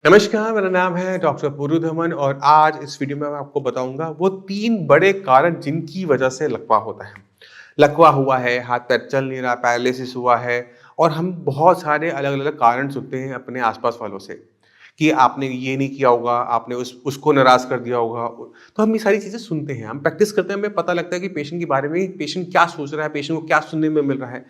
नमस्कार, मेरा नाम है डॉक्टर पूरू धमन और आज इस वीडियो में मैं आपको बताऊंगा वो 3 बड़े कारण जिनकी वजह से लकवा होता है। लकवा हुआ है, हाथ-पैर चल नहीं रहा, पैरालिसिस हुआ है और हम बहुत सारे अलग-अलग कारण सुनते हैं अपने आस-पास वालों से कि आपने ये नहीं किया होगा, आपने उसको नाराज़ कर दिया होगा। तो हम ये सारी चीज़ें सुनते हैं, हम प्रैक्टिस करते हैं, हमें पता लगता है कि पेशेंट के बारे में पेशेंट क्या सोच रहा है, पेशेंट को क्या सुनने में मिल रहा है।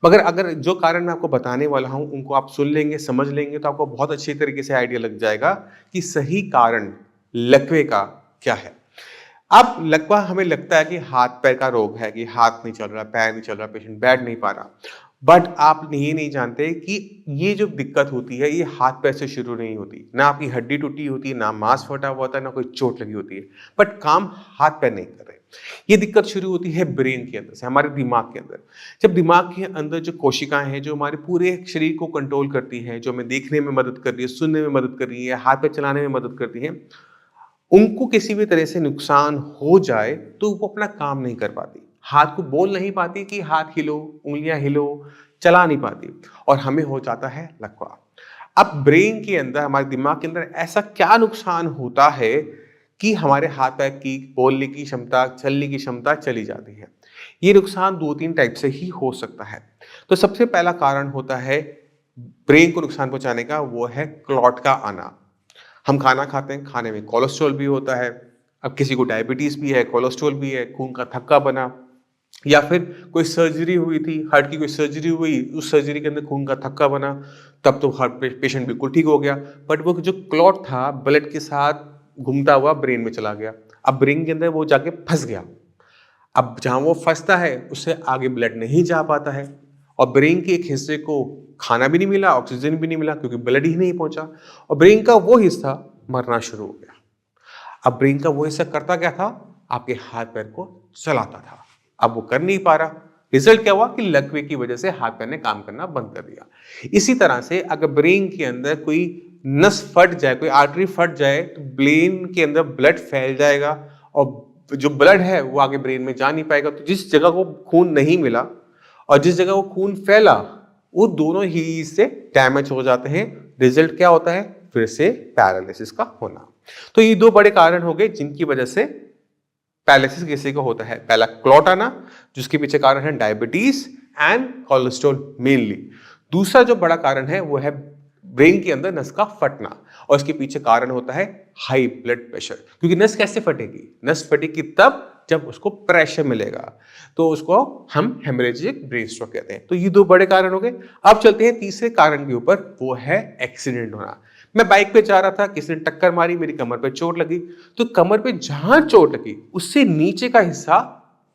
मगर अगर जो कारण मैं आपको बताने वाला हूँ, उनको आप सुन लेंगे, समझ लेंगे तो आपको बहुत अच्छी तरीके से आइडिया लग जाएगा कि सही कारण लकवे का क्या है। अब लकवा हमें लगता है कि हाथ-पैर का रोग है कि हाथ नहीं चल रहा, पैर नहीं चल रहा, पेशेंट बैठ नहीं पा रहा। बट आप ये नहीं जानते कि ये जो दिक्कत होती है, ये हाथ-पैर से शुरू नहीं होती। ना आपकी हड्डी टूटी होती है, ना मांस फटा हुआ होता है, ना कोई चोट लगी होती है। बट काम हाथ-पैर नहीं कर रहे। ये दिक्कत शुरू होती है ब्रेन के अंदर से, हमारे दिमाग के अंदर। जब दिमाग के अंदर जो कोशिकाएँ हैं, जो हमारे पूरे शरीर को कंट्रोल करती हैं, जो हमें देखने में मदद कर रही है, सुनने में मदद कर रही है, हाथ-पैर चलाने में मदद करती हैं, उनको किसी भी तरह से नुकसान हो जाए तो वो अपना काम नहीं कर पाती। हाथ को बोल नहीं पाती कि हाथ हिलो, उँगलियाँ हिलो, चला नहीं पाती और हमें हो जाता है लकवा। अब ब्रेन के अंदर, हमारे दिमाग के अंदर ऐसा क्या नुकसान होता है कि हमारे हाथ-पैर की बोलने की क्षमता, चलने की क्षमता चली जाती है। ये नुकसान 2-3 टाइप से ही हो सकता है। तो सबसे पहला कारण होता है ब्रेन को नुकसान पहुँचाने का, वो है क्लॉट का आना। हम खाना खाते हैं, खाने में कोलेस्ट्रॉल भी होता है। अब किसी को डायबिटीज़ भी है, कोलेस्ट्रॉल भी है, खून का थक्का बना या फिर कोई सर्जरी हुई थी, हार्ट की कोई सर्जरी हुई, उस सर्जरी के अंदर खून का थक्का बना, तब तो हार्ट पेशेंट बिल्कुल ठीक हो गया। बट वो जो क्लॉट था, ब्लड के साथ घूमता हुआ ब्रेन में चला गया। अब ब्रेन के अंदर वो जाके फँस गया। अब जहाँ वो फँसता है, उससे आगे ब्लड नहीं जा पाता है और ब्रेन के एक हिस्से को खाना भी नहीं मिला, ऑक्सीजन भी नहीं मिला क्योंकि ब्लड ही नहीं पहुँचा और ब्रेन का वो हिस्सा मरना शुरू हो गया। अब ब्रेन का वो हिस्सा करता क्या था? आपके हाथ-पैर को चलाता था। अब वो कर नहीं पा रहा। रिज़ल्ट क्या हुआ कि लकवे की वजह से हाथ-पैर ने काम करना बंद कर दिया। इसी तरह से अगर ब्रेन के अंदर कोई नस फट जाए, कोई आर्टरी फट जाए, तो ब्रेन के अंदर ब्लड फैल जाएगा और जो ब्लड है वो आगे ब्रेन में जा नहीं पाएगा। तो जिस जगह को खून नहीं मिला और जिस जगह वो खून फैला, वो दोनों ही इससे डैमेज हो जाते हैं। रिज़ल्ट क्या होता है? फिर से पैरालिसिस का होना। तो ये 2 बड़े कारण हो गए जिनकी वजह से पैरालिसिस किसी को होता है। पहला क्लॉट आना, जिसके पीछे कारण है डायबिटीज एंड कोलेस्ट्रॉल मेनली। दूसरा जो बड़ा कारण है वो है ब्रेन के अंदर नस का फटना और इसके पीछे कारण होता है हाई ब्लड प्रेशर। क्योंकि नस कैसे फटेगी? नस फटेगी तब जब उसको प्रेशर मिलेगा, तो उसको हम हेमरेजिक ब्रेन स्ट्रोक कहते हैं। तो ये 2 बड़े कारण हो गए। अब चलते हैं तीसरे कारण के ऊपर, वो है एक्सीडेंट होना। मैं बाइक पे जा रहा था, किसी ने टक्कर मारी, मेरी कमर पे चोट लगी। तो कमर पे जहां चोट लगी उससे नीचे का हिस्सा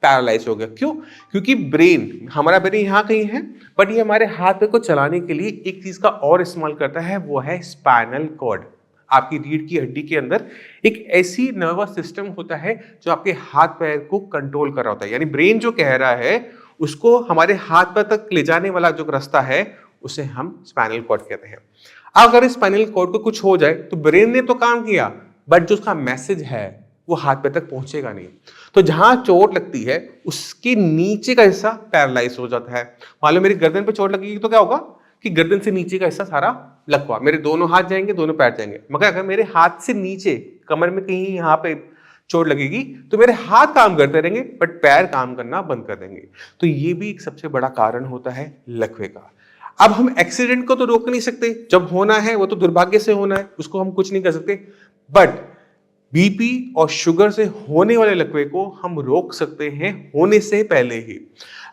पैरालाइज हो गया। क्यों? क्योंकि ब्रेन, हमारा ब्रेन यहाँ कहीं है, बट ये हमारे हाथ पे को चलाने के लिए एक चीज का और इस्तेमाल करता है, वो है स्पाइनल कॉर्ड। आपकी रीढ़ की हड्डी के अंदर एक ऐसी नर्वस सिस्टम होता है जो आपके हाथ पैर को कंट्रोल कर रहा होता है। यानी ब्रेन जो कह रहा है उसको हमारे हाथ पैर तक ले जाने वाला जो रास्ता है उसे हम स्पाइनल कॉर्ड कहते हैं। अगर स्पाइनल कॉर्ड को कुछ हो जाए तो ब्रेन ने तो काम किया, बट जो उसका मैसेज है वो हाथ पैर तक पहुंचेगा नहीं। तो जहां चोट लगती है उसके नीचे का हिस्सा पैरालाइज हो जाता है। मान लो मेरी गर्दन पे चोट लगेगी तो क्या होगा कि गर्दन से नीचे का हिस्सा सारा लकवा, मेरे दोनों हाथ जाएंगे, दोनों पैर जाएंगे। मगर अगर मेरे हाथ से नीचे कमर में कहीं यहाँ पे चोट लगेगी तो मेरे हाथ काम करते रहेंगे बट पैर काम करना बंद कर देंगे। तो ये भी एक सबसे बड़ा कारण होता है लकवे का। अब हम एक्सीडेंट को तो रोक नहीं सकते, जब होना है वो तो दुर्भाग्य से होना है, उसको हम कुछ नहीं कर सकते। बट बीपी और शुगर से होने वाले लकवे को हम रोक सकते हैं होने से पहले ही।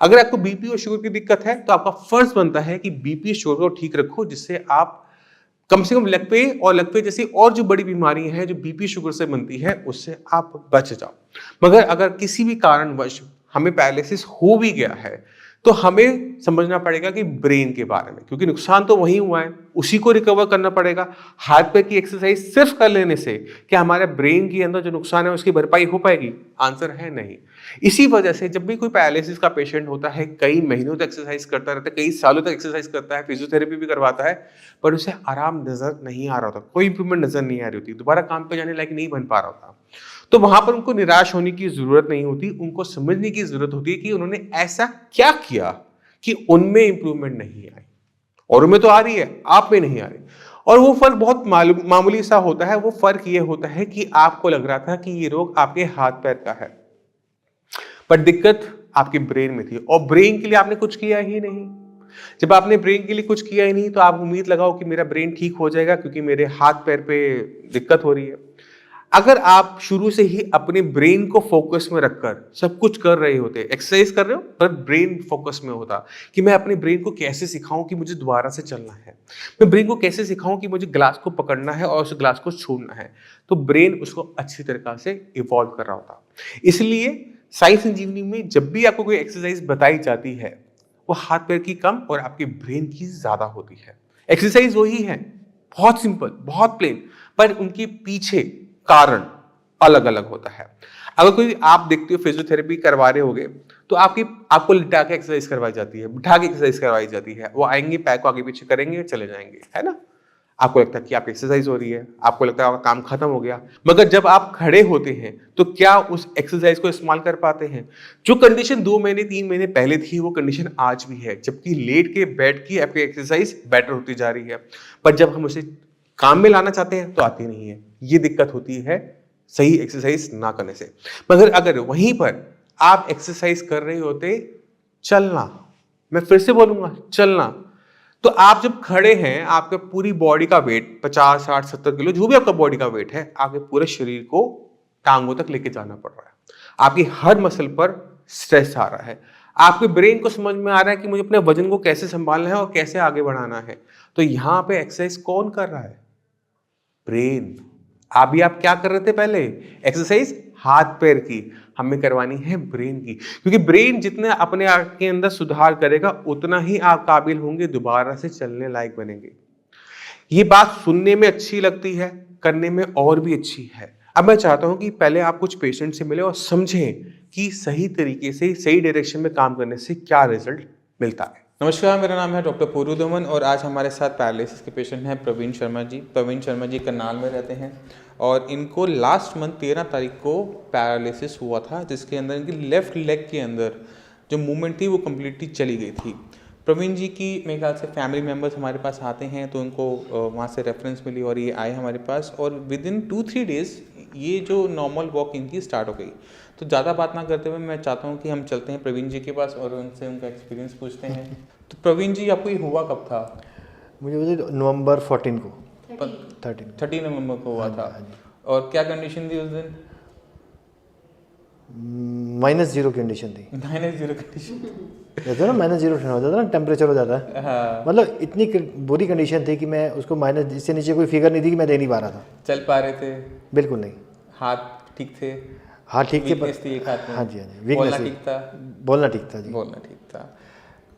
अगर आपको बीपी और शुगर की दिक्कत है तो आपका फर्ज बनता है कि बीपी शुगर को ठीक रखो, जिससे आप कम से कम लकवे और लकवे जैसी और जो बड़ी बीमारी हैं जो बीपी शुगर से बनती है उससे आप बच जाओ। मगर अगर किसी भी कारणवश हमें पैरालिसिस हो भी गया है तो हमें समझना पड़ेगा कि ब्रेन के बारे में, क्योंकि नुकसान तो वही हुआ है, उसी को रिकवर करना पड़ेगा। हाथ पैर की एक्सरसाइज सिर्फ कर लेने से क्या हमारे ब्रेन के अंदर जो नुकसान है उसकी भरपाई हो पाएगी? आंसर है नहीं। इसी वजह से जब भी कोई पैरालिसिस का पेशेंट होता है, कई महीनों तक एक्सरसाइज करता रहता है, कई सालों तक एक्सरसाइज करता है, फिजियोथेरेपी भी करवाता है, पर उसे आराम नजर नहीं आ रहा होता, कोई इंप्रूवमेंट नजर नहीं आ रही होती, दोबारा काम पे जाने लायक नहीं बन पा रहा होता। तो वहां पर उनको निराश होने की जरूरत नहीं होती, उनको समझने की जरूरत होती है कि उन्होंने ऐसा क्या किया कि उनमें इंप्रूवमेंट नहीं आई। और उनमें तो आ रही है, आप में नहीं आ रही। और वो फर्क बहुत मामूली सा होता है। वो फर्क ये होता है कि आपको लग रहा था कि ये रोग आपके हाथ पैर का है, पर दिक्कत आपके ब्रेन में थी, और ब्रेन के लिए आपने कुछ किया ही नहीं। जब आपने ब्रेन के लिए कुछ किया ही नहीं तो आप उम्मीद लगाओ कि मेरा ब्रेन ठीक हो जाएगा क्योंकि मेरे हाथ पैर पे दिक्कत हो रही है। अगर आप शुरू से ही अपने ब्रेन को फोकस में रखकर सब कुछ कर रहे होते, एक्सरसाइज कर रहे हो पर ब्रेन फोकस में होता कि मैं अपने ब्रेन को कैसे सिखाऊं कि मुझे दोबारा से चलना है, मैं ब्रेन को कैसे सिखाऊं कि मुझे ग्लास को पकड़ना है और उस ग्लास को छोड़ना है, तो ब्रेन उसको अच्छी तरीका से इवॉल्व कर रहा होता। इसलिए साइंस इंजीनियरिंग में जब भी आपको कोई एक्सरसाइज बताई जाती है वो हाथ पैर की कम और आपके ब्रेन की ज्यादा होती है। एक्सरसाइज वही है, बहुत सिंपल, बहुत प्लेन, पर उनके पीछे कारण अलग अलग होता है। अगर कोई आप देखते हो फिजियोथेरेपी करवा रहे होगे तो आपको लिटा के एक्सरसाइज करवाई जाती है, बिठा के एक्सरसाइज करवाई जाती है, वो आएंगे पैर को आगे पीछे करेंगे चले जाएंगे, है ना। आपको लगता है कि आपकी एक्सरसाइज हो रही है, आपको लगता है आपका काम खत्म हो गया, मगर जब आप खड़े होते हैं तो क्या उस एक्सरसाइज को इस्तेमाल कर पाते हैं? जो कंडीशन 2 महीने 3 महीने पहले थी वो कंडीशन आज भी है, जबकि लेट के बैठ की आपकी एक्सरसाइज बेटर होती जा रही है, पर जब हम उसे काम में लाना चाहते हैं तो आती नहीं है। ये दिक्कत होती है सही एक्सरसाइज ना करने से। मगर अगर वहीं पर आप एक्सरसाइज कर रहे होते, चलना, मैं फिर से बोलूंगा चलना, तो आप जब खड़े हैं आपके पूरी बॉडी का वेट 50 60 70 किलो जो भी आपका बॉडी का वेट है, आपके पूरे शरीर को टांगों तक लेके जाना पड़ रहा है, आपकी हर मसल पर स्ट्रेस आ रहा है, आपके ब्रेन को समझ में आ रहा है कि मुझे अपने वजन को कैसे संभालना है और कैसे आगे बढ़ाना है। तो यहां पे एक्सरसाइज कौन कर रहा है? ब्रेन। अभी आप क्या कर रहे थे पहले? एक्सरसाइज हाथ पैर की, हमें करवानी है ब्रेन की, क्योंकि ब्रेन जितना अपने आप के अंदर सुधार करेगा उतना ही आप काबिल होंगे, दोबारा से चलने लायक बनेंगे। ये बात सुनने में अच्छी लगती है, करने में और भी अच्छी है। अब मैं चाहता हूं कि पहले आप कुछ पेशेंट से मिले और समझें कि सही तरीके से सही डायरेक्शन में काम करने से क्या रिजल्ट मिलता है। नमस्कार, मेरा नाम है डॉक्टर पुरुधमन और आज हमारे साथ पैरालिसिस के पेशेंट हैं प्रवीण शर्मा जी। प्रवीण शर्मा जी करनाल में रहते हैं और इनको लास्ट मंथ 13 तारीख को पैरालिसिस हुआ था, जिसके अंदर इनकी लेफ़्ट लेग के अंदर जो मूवमेंट थी वो कम्प्लीटली चली गई थी। प्रवीण जी की मेरे ख्याल से फैमिली मेम्बर्स हमारे पास आते हैं तो उनको वहाँ से रेफरेंस मिली और ये आए हमारे पास, और विद इन 2-3 डेज़ ये जो नॉर्मल वॉक इनकी स्टार्ट हो गई। तो ज़्यादा बात ना करते हुए मैं चाहता हूँ कि हम चलते हैं प्रवीण जी के पास और उनसे उनका एक्सपीरियंस पूछते हैं। तो प्रवीण जी, आपको ये हुआ कब था? मुझे नवंबर 14 को 13 नवंबर को हुआ था। और क्या कंडीशन थी उस दिन? -0 कंडीशन थी। -0 कंडीशन जैसे ना -0 हो जाता है ना, टेम्परेचर हो जाता है। हाँ। मतलब इतनी बुरी कंडीशन थी कि मैं उसको माइनस, इससे नीचे कोई फिगर नहीं थी कि मैं दे नहीं पा रहा था। चल पा रहे थे? बिल्कुल नहीं। हाथ ठीक थे? हाँ ठीक थे। वीकनेस थी एक हाथ में? हाँ जी, हाँ जी। बोलना ठीक था? बोलना ठीक था जी। बोलना ठीक था।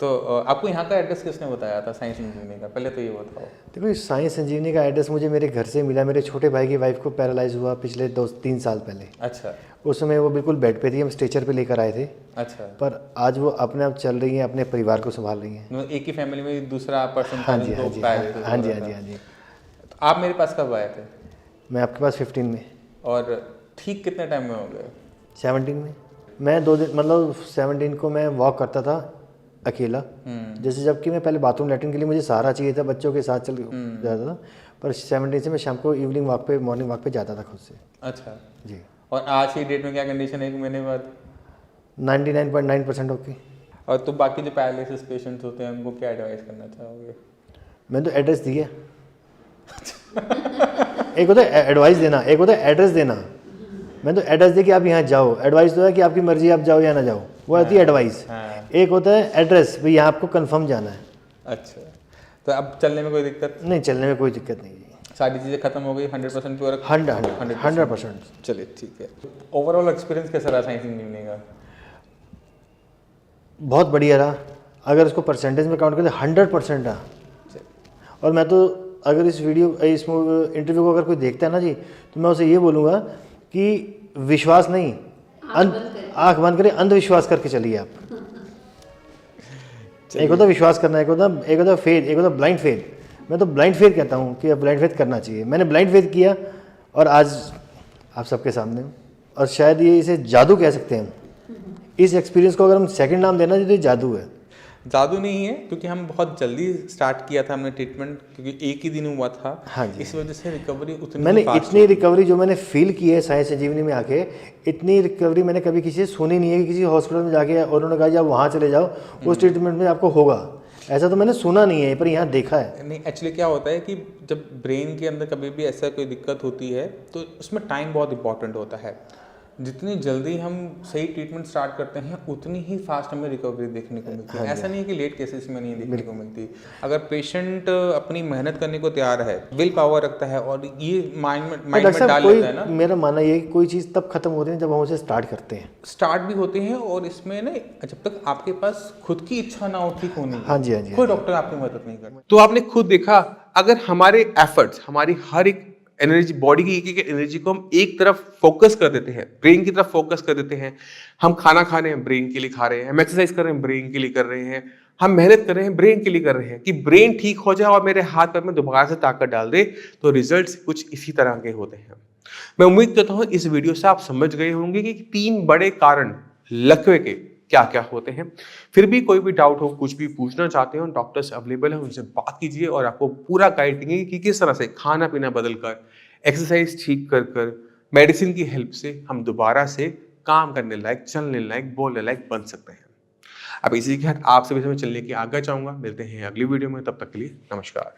तो आपको यहाँ का एड्रेस किसने बताया था साइंस इंजीनियरिंग का? पहले तो ये बताओ। देखो, साइंस इंजीनियरिंग का एड्रेस मुझे मेरे घर से मिला। मेरे छोटे भाई की वाइफ को पैरालाइज हुआ पिछले 2-3 साल पहले। अच्छा। उस समय वो बिल्कुल बेड पे थी, हम स्ट्रेचर पे लेकर आए थे। अच्छा। पर आज वो अपने आप चल रही हैं, अपने परिवार को संभाल रही हैं। एक ही फैमिली में दूसरा पर्सन था? हाँ जी, हाँ जी, हाँ जी, हाँ जी, हाँ जी। आप मेरे पास कब आए थे? मैं आपके पास 15 में। और ठीक कितने टाइम में हो गए? 17 में। मैं 2 दिन, मतलब 17 को मैं वॉक करता था अकेला, जैसे, जबकि मैं पहले बाथरूम लैट्रिन के लिए मुझे सहारा चाहिए था, बच्चों के साथ चल जाता था। पर 17 से मैं शाम को इवनिंग वॉक पे, मॉर्निंग वॉक पे जाता था खुद से। अच्छा जी। और आज की डेट में क्या कंडीशन है 1 महीने बाद? 99.9% ओके। और तो बाकी जो पैरालिसिस पेशेंट्स होते हैं उनको क्या एडवाइस करना चाहोगे? मैं तो एड्रेस दिया। एक होता है एडवाइस देना, एक होता है एड्रेस देना। मैं तो एड्रेस दे कि आप यहाँ जाओ, एडवाइस तो है कि आपकी मर्जी, आप जाओ या ना जाओ, वो आती है एडवाइस। एक होता है एड्रेस, भाई यहाँ आपको कंफर्म जाना है। अच्छा, तो अब चलने में कोई दिक्कत नहीं? चलने में कोई दिक्कत नहीं है, सारी चीज़ें खत्म हो गई 100% प्योर? 100%। चलिए ठीक है। ओवरऑल एक्सपीरियंस कैसा रहा साइंस इंजीनियरिंग का? बहुत बढ़िया रहा। अगर इसको परसेंटेज में काउंट करें 100% रहा। और मैं तो, अगर इस इंटरव्यू को अगर कोई देखता है ना जी, तो मैं उसे ये बोलूँगा कि विश्वास नहीं, आँख बंद करें, अंधविश्वास करके चलिए आप। एक होता विश्वास करना, एक होता फेथ, एक होता ब्लाइंड फेथ। मैं तो ब्लाइंड फेथ कहता हूँ कि ब्लाइंड फेथ करना चाहिए। मैंने ब्लाइंड फेथ किया और आज आप सबके सामने हूँ। और शायद ये इसे जादू कह सकते हैं हम। इस एक्सपीरियंस को अगर हम सेकंड नाम देना चाहिए तो ये जादू है। जादू नहीं है, क्योंकि हम बहुत जल्दी स्टार्ट किया था हमने ट्रीटमेंट, क्योंकि एक ही दिन हुआ था। हाँ जी। इस वजह से रिकवरी उतनी मैंने fast इतनी रिकवरी जो मैंने फील की है साई संजीवनी में आके, इतनी रिकवरी मैंने कभी किसी से सुनी नहीं है कि किसी हॉस्पिटल में जाके और उन्होंने कहा जी आप वहाँ चले जाओ उस ट्रीटमेंट में आपको होगा, ऐसा तो मैंने सुना नहीं है, पर यहाँ देखा है। नहीं, एक्चुअली क्या होता है कि जब ब्रेन के अंदर कभी भी ऐसा कोई दिक्कत होती है तो उसमें टाइम बहुत इंपॉर्टेंट होता है। जितनी जल्दी हम सही ट्रीटमेंट स्टार्ट करते हैं उतनी ही फास्ट हमें रिकवरी देखने को मिलती है। ऐसा नहीं है कि लेट केसेस में नहीं देखने को मिलती। अगर पेशेंट अपनी मेहनत करने को तैयार है, विल पावर रखता है और ये माइंड में डाल लेता है ना, मेरा मानना ये है कि कोई चीज़ तब खत्म होती है जब हम उसे स्टार्ट करते हैं। स्टार्ट भी होते हैं और इसमें ना जब तक आपके पास खुद की इच्छा ना हो ठीक होने की, हाँ जी, हाँ जी, कोई डॉक्टर आपकी मदद नहीं करता। तो आपने खुद देखा, अगर हमारे एफर्ट्स, हमारी हर एक एनर्जी, बॉडी की एक एनर्जी को हम एक तरफ फोकस कर देते हैं, ब्रेन की तरफ फोकस कर देते हैं, हम खाना खा रहे हैं ब्रेन के लिए खा रहे हैं, हम एक्सरसाइज कर रहे हैं ब्रेन के लिए कर रहे हैं, हम मेहनत कर रहे हैं ब्रेन के लिए कर रहे हैं, कि ब्रेन ठीक हो जाए और मेरे हाथ पैर में दोबारा से ताकत डाल दे, तो रिजल्ट्स कुछ इसी तरह के होते हैं। मैं उम्मीद करता हूं इस वीडियो से आप समझ गए होंगे कि 3 बड़े कारण लकवे के क्या क्या होते हैं। फिर भी कोई भी डाउट हो, कुछ भी पूछना चाहते हो, डॉक्टर्स अवेलेबल है, उनसे बात कीजिए और आपको पूरा गाइड देंगे कि किस तरह से खाना पीना बदल कर, एक्सरसाइज ठीक कर, मेडिसिन की हेल्प से हम दोबारा से काम करने लायक, चलने लायक, बोलने लायक बन सकते हैं। अब इसी के साथ आप सभी से मैं चलने की आज्ञा चाहूंगा। मिलते हैं अगली वीडियो में, तब तक के लिए नमस्कार।